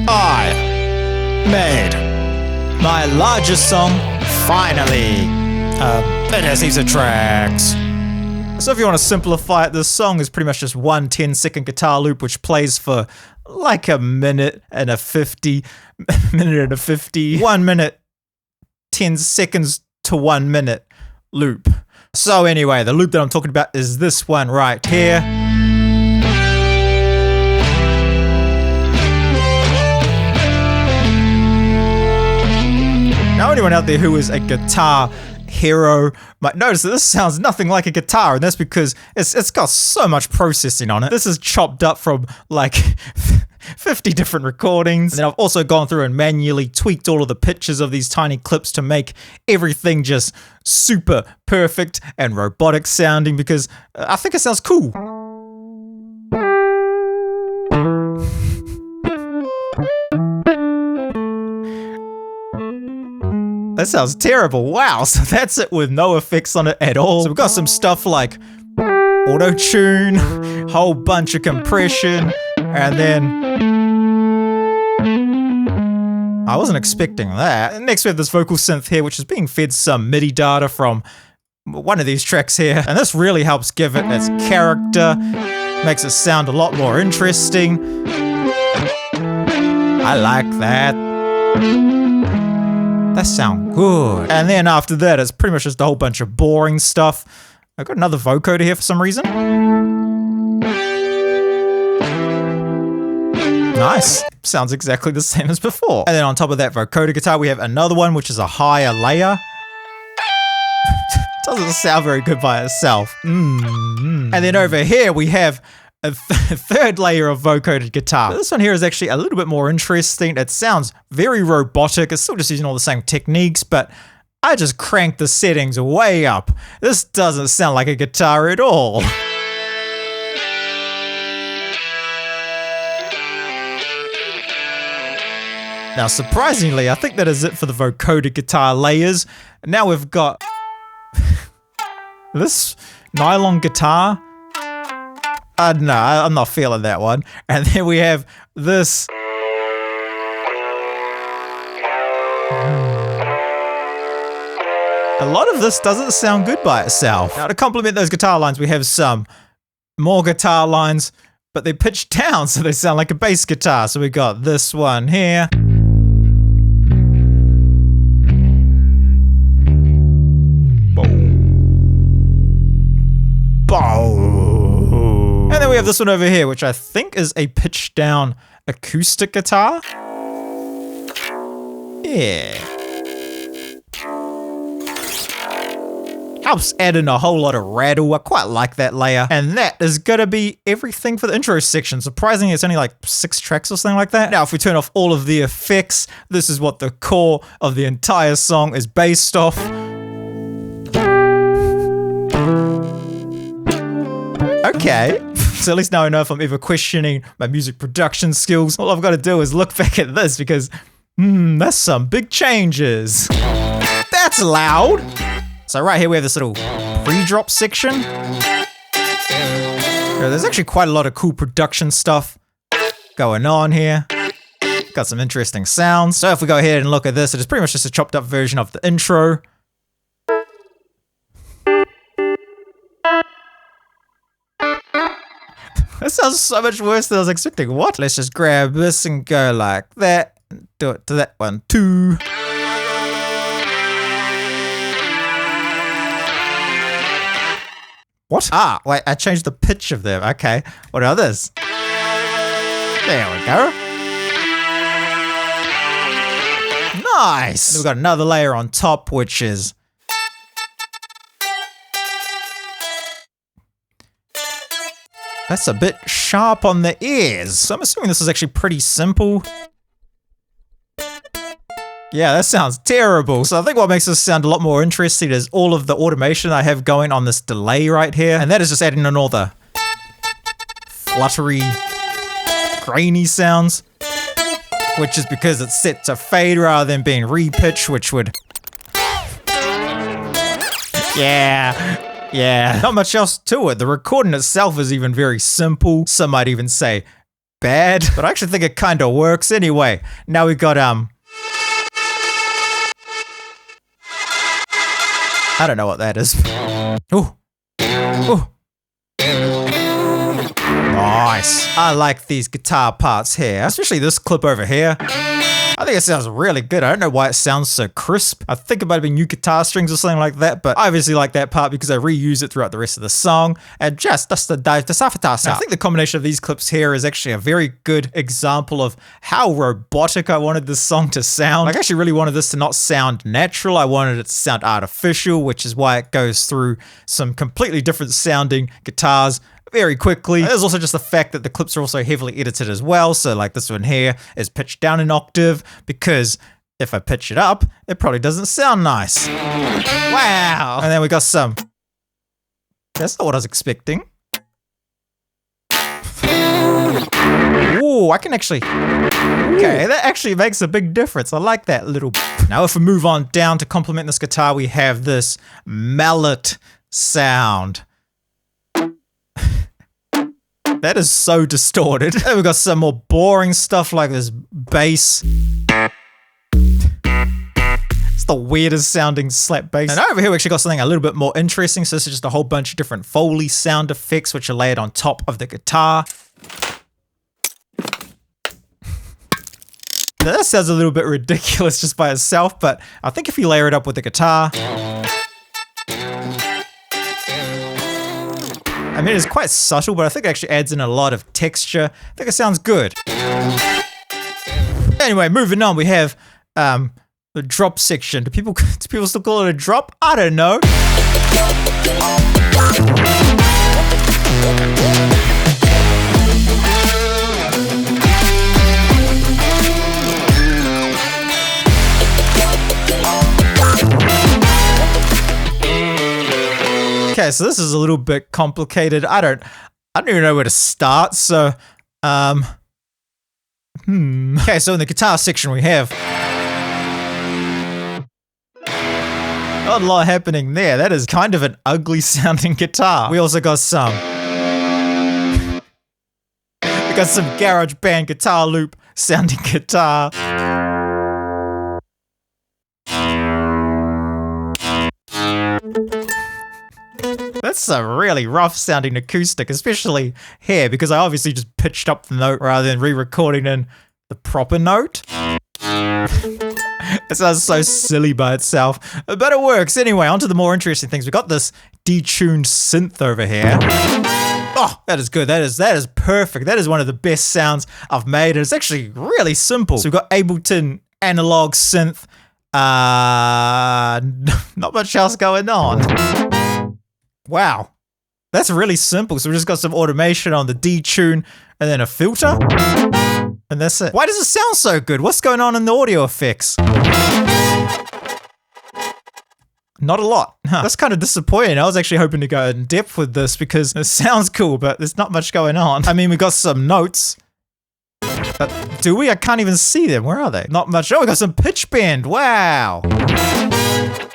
I made my largest song finally. It has heaps of tracks. So if you want to simplify it, this song is pretty much just one 10-second guitar loop which plays for like a minute and a 50. 1 minute, 10 seconds to 1 minute loop. So anyway, the loop that I'm talking about is this one right here. Now anyone out there who is a guitar hero might notice that this sounds nothing like a guitar, and that's because it's got so much processing on it. This is chopped up from like 50 different recordings, and then I've also gone through and manually tweaked all of the pitches of these tiny clips to make everything just super perfect and robotic sounding because I think it sounds cool. That sounds terrible. Wow, so that's it with no effects on it at all. So we've got some stuff like auto-tune, whole bunch of compression, and then I wasn't expecting that. And next we have this vocal synth here, which is being fed some MIDI data from one of these tracks here. And this really helps give it its character, makes it sound a lot more interesting. I like that. That sounds good. And then after that, it's pretty much just a whole bunch of boring stuff. I've got another vocoder here for some reason. Nice. Sounds exactly the same as before. And then on top of that vocoder guitar, we have another one, which is a higher layer. Doesn't sound very good by itself. And then over here, we have a third layer of vocoded guitar. This one here is actually a little bit more interesting. It sounds very robotic. It's still just using all the same techniques, but I just cranked the settings way up. This doesn't sound like a guitar at all. Now, surprisingly, I think that is it for the vocoder guitar layers. Now we've got this nylon guitar. No, I'm not feeling that one. And then we have this. A lot of this doesn't sound good by itself. Now to complement those guitar lines, we have some more guitar lines, but they're pitched down so they sound like a bass guitar. So we got this one here. And then we have this one over here, which I think is a pitched down acoustic guitar. Yeah. Helps add in a whole lot of rattle. I quite like that layer. And that is gonna be everything for the intro section. Surprisingly, it's only like 6 tracks or something like that. Now, if we turn off all of the effects, this is what the core of the entire song is based off. Okay, so at least now I know if I'm ever questioning my music production skills, all I've got to do is look back at this because, that's some big changes. That's loud. So right here we have this little pre-drop section. There's actually quite a lot of cool production stuff going on here. Got some interesting sounds. So if we go ahead and look at this, it is pretty much just a chopped up version of the intro. That sounds so much worse than I was expecting. What? Let's just grab this and go like that. Do it to that one too. What? Ah, wait, I changed the pitch of them. Okay. What are others? There we go. Nice. And we've got another layer on top, which is that's a bit sharp on the ears. So I'm assuming this is actually pretty simple. Yeah, that sounds terrible. So I think what makes this sound a lot more interesting is all of the automation I have going on this delay right here. And that is just adding in all the fluttery, grainy sounds. Which is because it's set to fade rather than being re-pitched, which would... Yeah, not much else to it. The recording itself is even very simple. Some might even say bad, but I actually think it kind of works anyway. Now we got, I don't know what that is. Ooh. Ooh. Nice. I like these guitar parts here, especially this clip over here. I think it sounds really good. I don't know why it sounds so crisp. I think it might have been new guitar strings or something like that, but I obviously like that part because I reuse it throughout the rest of the song. And just the dive to Safatasa. I think the combination of these clips here is actually a very good example of how robotic I wanted this song to sound. Like, I actually really wanted this to not sound natural. I wanted it to sound artificial, which is why it goes through some completely different sounding guitars very quickly. There's also just the fact that the clips are also heavily edited as well. So like this one here is pitched down an octave because if I pitch it up, it probably doesn't sound nice. Wow. And then we got some. That's not what I was expecting. Ooh, I can actually. Okay, that actually makes a big difference. I like that little. Now if we move on down to complement this guitar, we have this mallet sound. That is so distorted. Then we've got some more boring stuff like this bass. It's the weirdest sounding slap bass. And over here we actually got something a little bit more interesting. So this is just a whole bunch of different Foley sound effects which are layered on top of the guitar. Now, that sounds a little bit ridiculous just by itself, but I think if you layer it up with the guitar, I mean, it's quite subtle, but I think it actually adds in a lot of texture. I think it sounds good. Anyway, moving on, we have the drop section. Do people still call it a drop? I don't know. Okay, so this is a little bit complicated. I don't even know where to start. So, Okay, so in the guitar section we have not a lot happening there. That is kind of an ugly sounding guitar. We also got some. We got some garage band guitar loop sounding guitar. That's a really rough sounding acoustic, especially here, because I obviously just pitched up the note rather than re-recording in the proper note. It sounds so silly by itself, but it works. Anyway, on to the more interesting things. We've got this detuned synth over here. Oh, that is good. That is perfect. That is one of the best sounds I've made, and it's actually really simple. So we've got Ableton analog synth. Not much else going on. Wow, that's really simple. So we just got some automation on the detune and then a filter, and that's it. Why does it sound so good? What's going on in the audio effects? Not a lot. That's kind of disappointing. I was actually hoping to go in depth with this because it sounds cool, but there's not much going on. I mean, we got some notes. But do we? I can't even see them. Where are they? Not much. Oh, we got some pitch bend. Wow.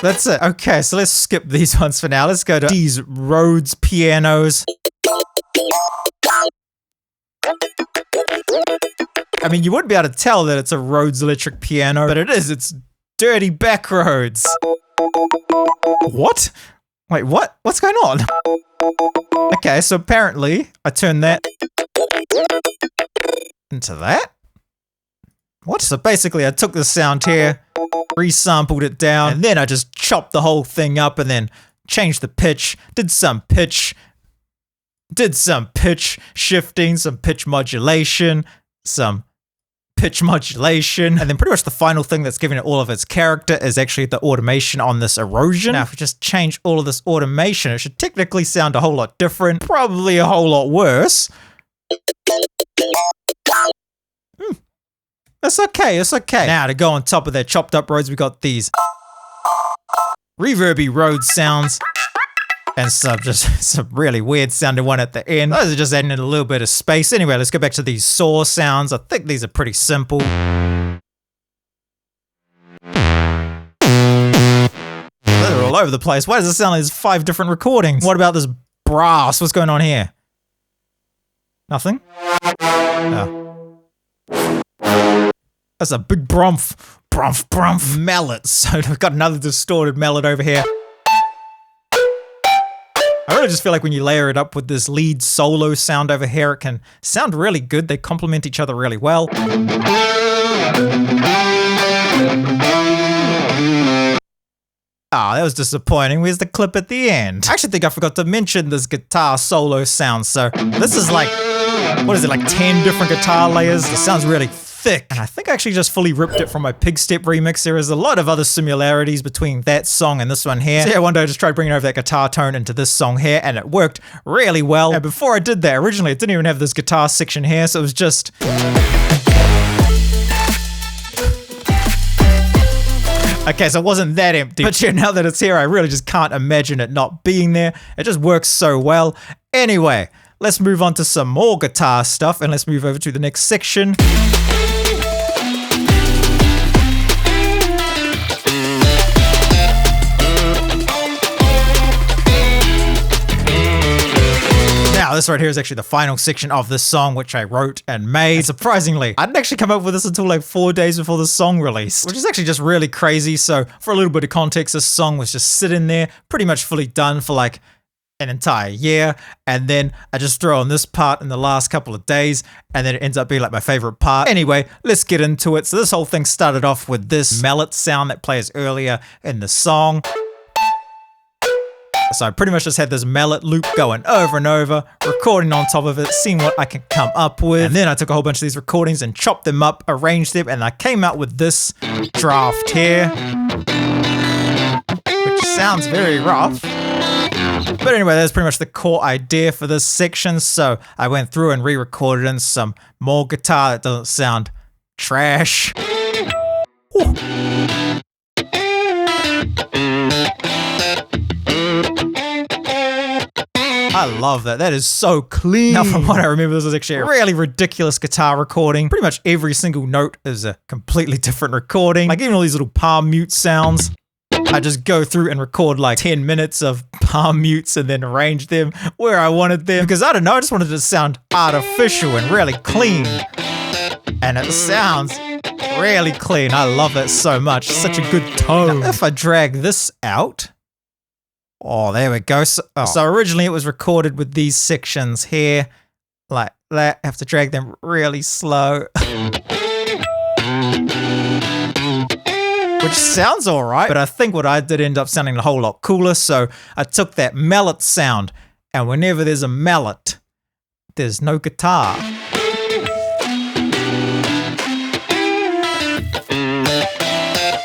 That's it. Okay, so let's skip these ones for now. Let's go to these Rhodes pianos. I mean, you wouldn't be able to tell that it's a Rhodes electric piano, but it is. It's dirty back Rhodes. What? Wait, what? What's going on? Okay, so apparently I turned that into that? What? So basically I took the sound here, resampled it down, and then I just chopped the whole thing up and then changed the pitch, did some pitch shifting, some pitch modulation, and then pretty much the final thing that's giving it all of its character is actually the automation on this erosion. Now, if we just change all of this automation, it should technically sound a whole lot different, probably a whole lot worse. It's okay, it's okay. Now, to go on top of their chopped up Rhodes, we got these reverby Rhodes sounds and some really weird sounding one at the end. Those are just adding in a little bit of space. Anyway, let's go back to these saw sounds. I think these are pretty simple. They're all over the place. Why does it sound like there's 5 different recordings? What about this brass? What's going on here? Nothing? Oh. That's a big brumph mallet. So we've got another distorted mallet over here. I really just feel like when you layer it up with this lead solo sound over here, it can sound really good. They complement each other really well. Ah, that was disappointing. Where's the clip at the end? I actually think I forgot to mention this guitar solo sound. So this is like, what is it, like 10 different guitar layers? It sounds really thick. And I think I actually just fully ripped it from my Pigstep remix. There is a lot of other similarities between that song and this one here. So yeah, one day I just tried bringing over that guitar tone into this song here, and it worked really well. And before I did that, originally it didn't even have this guitar section here, so it was just... Okay, so it wasn't that empty. But yeah, now that it's here, I really just can't imagine it not being there. It just works so well. Anyway, let's move on to some more guitar stuff, and let's move over to the next section. Now, this right here is actually the final section of this song, which I wrote and made. And surprisingly, I didn't actually come up with this until like 4 days before the song released, which is actually just really crazy. So for a little bit of context, this song was just sitting there, pretty much fully done for like an entire year. And then I just throw on this part in the last couple of days, and then it ends up being like my favorite part. Anyway, let's get into it. So this whole thing started off with this mallet sound that plays earlier in the song. So I pretty much just had this mallet loop going over and over, recording on top of it, seeing what I can come up with. And then I took a whole bunch of these recordings and chopped them up, arranged them, and I came out with this draft here, which sounds very rough. But anyway, that's pretty much the core idea for this section. So I went through and re-recorded in some more guitar that doesn't sound trash. Ooh. I love that. That is so clean. Now, from what I remember, this was actually a really ridiculous guitar recording. Pretty much every single note is a completely different recording. Like even all these little palm mute sounds. I just go through and record like 10 minutes of palm mutes and then arrange them where I wanted them. Because I don't know, I just wanted it to sound artificial and really clean. And it sounds really clean. I love it so much. Such a good tone. Now, if I drag this out... Oh, there we go. So originally it was recorded with these sections here, like that. I have to drag them really slow. Which sounds alright, but I think what I did end up sounding a whole lot cooler, so I took that mallet sound, and whenever there's a mallet, there's no guitar.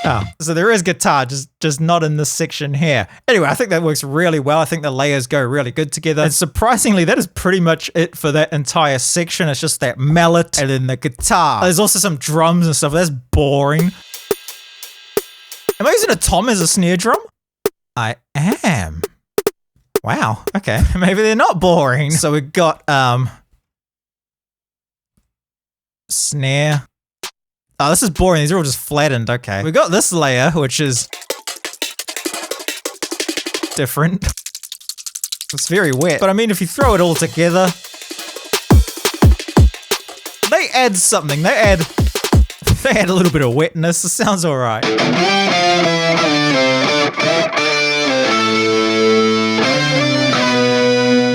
Oh, so there is guitar, just not in this section here. Anyway, I think that works really well. I think the layers go really good together. And surprisingly, that is pretty much it for that entire section. It's just that mallet and then the guitar. There's also some drums and stuff. That's boring. Am I using a tom as a snare drum? I am. Wow, okay. Maybe they're not boring. So we've got, snare. Oh, this is boring. These are all just flattened. Okay. We got this layer, which is different. It's very wet. But I mean, if you throw it all together, they add something. They add a little bit of wetness. It sounds all right.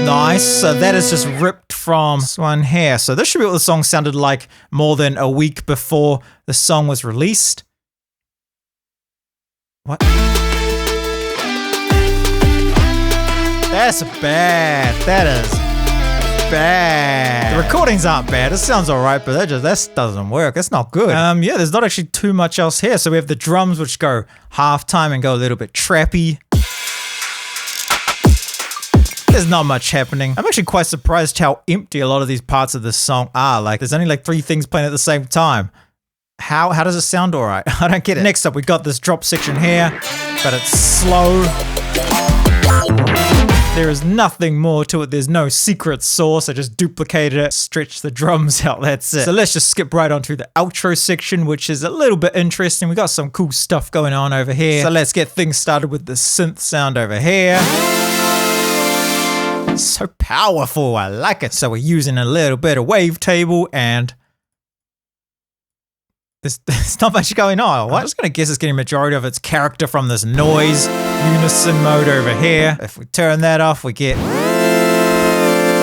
Nice. So that is just ripped from this one here. So this should be what the song sounded like more than a week before the song was released. What? That's bad. That is bad. The recordings aren't bad. It sounds alright, but that doesn't work. That's not good. Yeah, there's not actually too much else here. So we have the drums, which go half time and go a little bit trappy. There's not much happening. I'm actually quite surprised how empty a lot of these parts of this song are. Like, there's only like 3 things playing at the same time. How does it sound alright? I don't get it. Next up, we got this drop section here, but it's slow. There is nothing more to it. There's no secret sauce. I just duplicated it, stretched the drums out, that's it. So let's just skip right onto the outro section, which is a little bit interesting. We got some cool stuff going on over here. So let's get things started with the synth sound over here. So powerful, I like it. So we're using a little bit of wavetable and there's not much going on. I'm just gonna guess it's getting majority of its character from this noise unison mode over here. If we turn that off, we get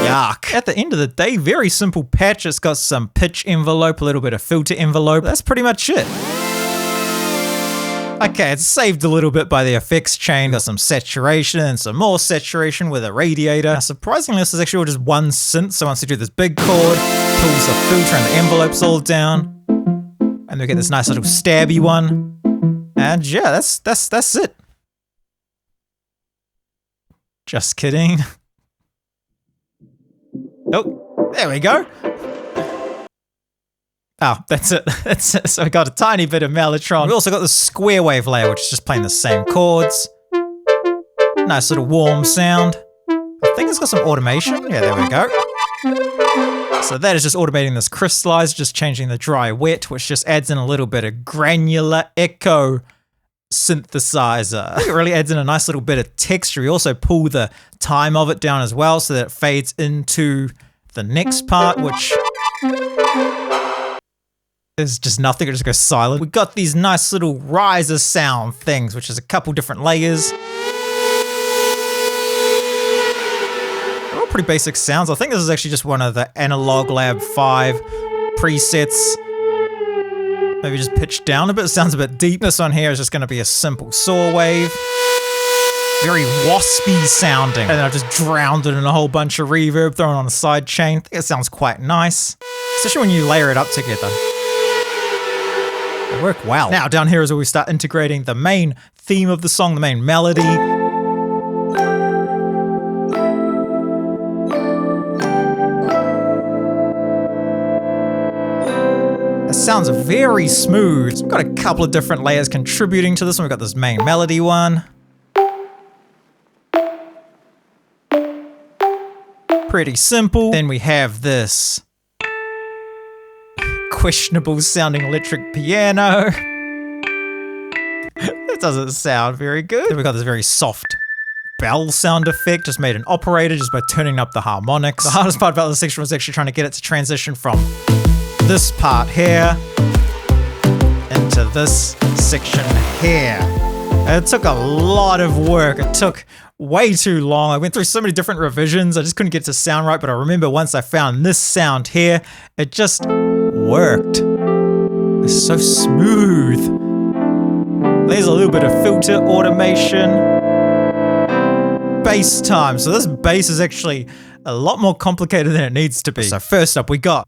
yuck. At the end of the day, very simple patch. It's got some pitch envelope, a little bit of filter envelope. That's pretty much it. Okay, it's saved a little bit by the effects chain. Got some saturation and some more saturation with a radiator. Now, surprisingly, this is actually all just one synth. So once you do this big chord, pulls the filter and the envelope's all down. And we get this nice little stabby one. And yeah, that's it. Just kidding. Oh, there we go. Oh, that's it. That's it. So we got a tiny bit of Mellotron. We also got the square wave layer, which is just playing the same chords. Nice little warm sound. I think it's got some automation. Yeah, there we go. So that is just automating this crystallize, just changing the dry wet, which just adds in a little bit of granular echo synthesizer. I think it really adds in a nice little bit of texture. We also pull the time of it down as well so that it fades into the next part, which is just nothing. It just goes silent. We got these nice little riser sound things, which is a couple different layers. They're all pretty basic sounds. I think this is actually just one of the Analog Lab 5 presets. Maybe just pitch down a bit. It sounds a bit deep. This one here is just going to be a simple saw wave. Very waspy sounding. And then I've just drowned it in a whole bunch of reverb thrown on a side chain. I think it sounds quite nice. Especially when you layer it up together. They work well. Now down here is where we start integrating the main theme of the song, the main melody. It sounds very smooth. So we've got a couple of different layers contributing to this one. We've got this main melody one. Pretty simple. Then we have this questionable sounding electric piano. It doesn't sound very good. Then we've got this very soft bell sound effect, just made an operator just by turning up the harmonics. The hardest part about this section was actually trying to get it to transition from this part here into this section here. And it took a lot of work. It took way too long. I went through so many different revisions. I just couldn't get it to sound right, but I remember once I found this sound here, it just worked. It's so smooth. There's a little bit of filter automation. Bass time. So this bass is actually a lot more complicated than it needs to be. So first up, we got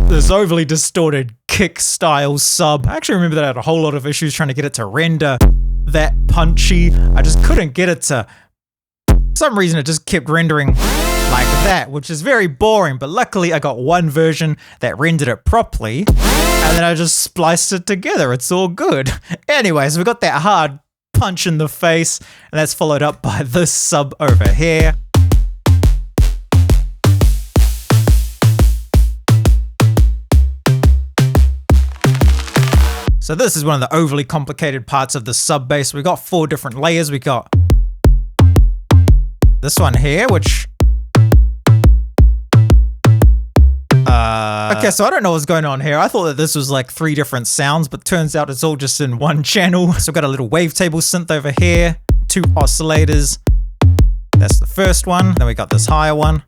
this overly distorted kick style sub. I actually remember that I had a whole lot of issues trying to get it to render that punchy. I just couldn't get it to, for some reason it just kept rendering like that, which is very boring, but luckily I got one version that rendered it properly, and then I just spliced it together. It's all good. Anyways, we got that hard punch in the face, and that's followed up by this sub over here. So this is one of the overly complicated parts of the sub bass. We've got 4 different layers. We got this one here, which okay, so I don't know what's going on here. I thought that this was like 3 different sounds, but turns out it's all just in one channel. So we've got a little wavetable synth over here, 2 oscillators. That's the first one. Then we got this higher one.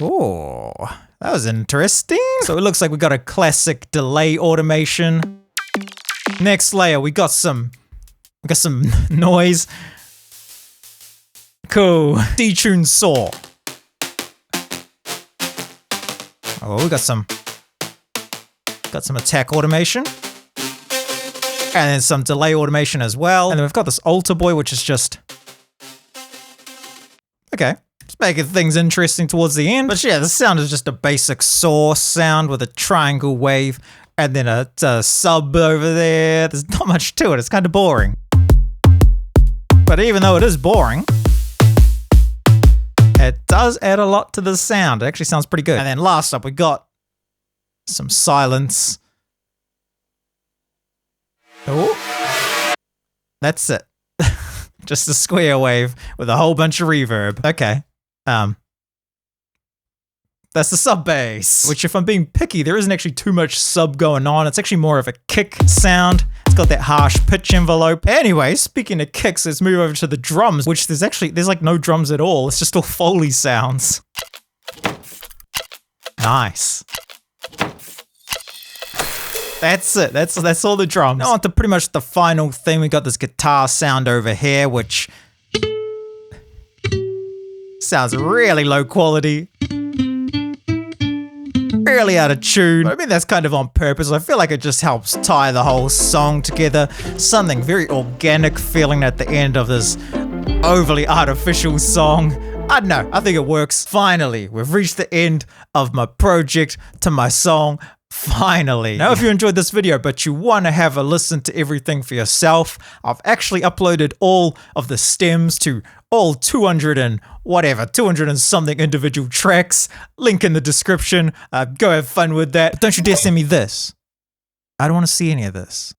Oh, that was interesting. So it looks like we got a classic delay automation. Next layer, we got some noise. Cool. Detuned saw. Oh, we got some attack automation. And then some delay automation as well. And then we've got this alter boy, which is just, okay, just making things interesting towards the end. But yeah, the sound is just a basic saw sound with a triangle wave and then a sub over there. There's not much to it. It's kind of boring. But even though it is boring, it does add a lot to the sound. It actually sounds pretty good. And then last up, we got some silence. Oh, that's it. Just a square wave with a whole bunch of reverb. Okay. That's the sub bass, which if I'm being picky, there isn't actually too much sub going on. It's actually more of a kick sound. It's got that harsh pitch envelope. Anyway, speaking of kicks, let's move over to the drums, which there's like no drums at all. It's just all Foley sounds. Nice. That's it. That's all the drums. Now on to pretty much the final thing. We got this guitar sound over here, which sounds really low quality. Really out of tune. I mean, that's kind of on purpose. I feel like it just helps tie the whole song together. Something very organic feeling at the end of this overly artificial song. I don't know. I think it works. Finally, we've reached the end of my project to my song. Finally. Now, if you enjoyed this video, but you want to have a listen to everything for yourself, I've actually uploaded all of the stems to all 200 and something individual tracks. Link in the description. Go have fun with that. But don't you dare send me this. I don't want to see any of this.